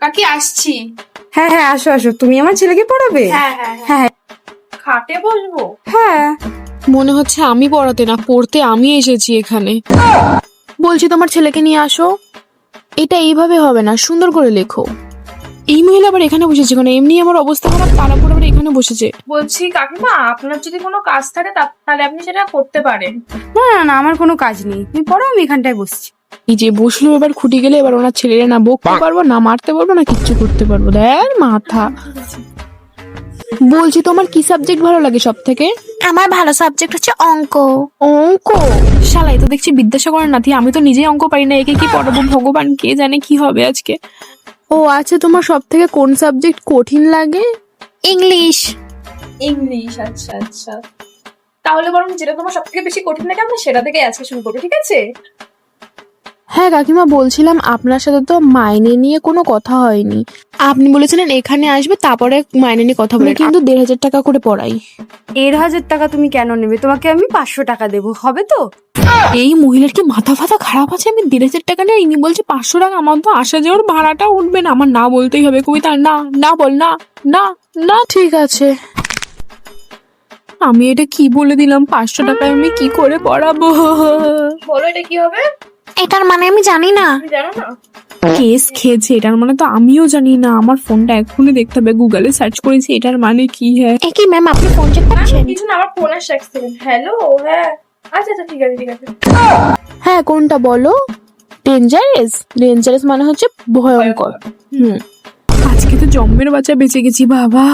কাকি আসছি। হ্যাঁ হ্যাঁ, আসো আসো। তুমি আমার ছেলেকে পড়াবে? হ্যাঁ হ্যাঁ হ্যাঁ, হ্যাঁ খাটে বসবো। হ্যাঁ। মনে হচ্ছে আমি পড়াতে না, পড়তে আমি এসেছি এখানে। বলছি তোমার ছেলেকে নিয়ে আসো। এটা এইভাবে হবে না, সুন্দর করে লেখো। এই মহিলা আবার এখানে বসেছে কেন? এমনি আমার অবস্থা খারাপ, তার উপর আবার এখানে বসেছে। বলছি কাকিমা, আপনার যদি কোনো কাজ থাকে তাহলে আপনি সেটা করতে পারেন। না না না, আমার কোনো কাজ নেই, তুমি পড়ো, আমি এখানটায় বসছি। এই যে বসলো, এবার খুঁটি গেলে এবার ওনার ছেলেরা না বকতে পারবো না, মারতে পারবো না, কিচ্ছু করতে পারবো না। মাথা। বলছি তোমার কি সাবজেক্ট ভালো লাগে সব থেকে? আমার ভালো সাবজেক্ট হচ্ছে অঙ্ক। অঙ্ক? শালাই তো দেখছি বিদ্যাসাগরের নাতি। আমি তো নিজেই অঙ্ক পারি না, একে কি পড়াবো ভগবান কে জানে কি হবে আজকে। ও আচ্ছা, তোমার সব থেকে কোন সাবজেক্ট কঠিন লাগে? ইংলিশ। ইংলিশ, আচ্ছা আচ্ছা। তাহলে বরং যেটা তোমার সব থেকে বেশি কঠিন লাগে আমরা সেটা থেকে আজকে শুরু করবো, ঠিক আছে? হ্যাঁ কাকিমা, বলছিলাম আপনার সাথে তো মাইনে নিয়ে কোনো কথা হয়নি। আপনি বলেছিলেন এখানে আসবে, তারপরে মাইনে নিয়ে কথা বলে, কিন্তু 1,500 টাকা করে পড়াই। 1,500 টাকা তুমি কেন নেবে? তোমাকে আমি 500 টাকা দেবো, হবে তো? এই মহিলার কি মাথা ফাথা খারাপ আছে? আমি 1,500 টাকা নেই, ইনি বলছে 500 টাকা। আমার তো আসা যাওয়ার ভাড়াটা উঠবে না, আমার না বলতেই হবে। কবিতা না না বল, না না না, ঠিক আছে। আমি এটা কি বলে দিলাম? 500 টাকায় আমি কি করে পড়াবো? বলো এটা কি হবে? এটার মানে আমি জানি না। তুমি জানো না? কেস খেয়েছে, এটার মানে তো আমিও জানি না। আমার ফোনটা এক্ষুনি দেখতে হবে, গুগলে সার্চ করেছি এটার মানে কি। হ্যাঁ এ কি ম্যাম, আপনি ফোন চেক করছেন? কিছু না, আমার ফোন আসছে এক সেকেন্ড। হ্যালো, হ্যাঁ আচ্ছা আচ্ছা, ঠিক আছে ঠিক আছে। হ্যাঁ, কোনটা বলো? ডেঞ্জারাস? ডেঞ্জারাস মানে হচ্ছে ভয়ঙ্কর। আজকে তো জম্মের বাচ্চা বেঁচে গেছি বাবা।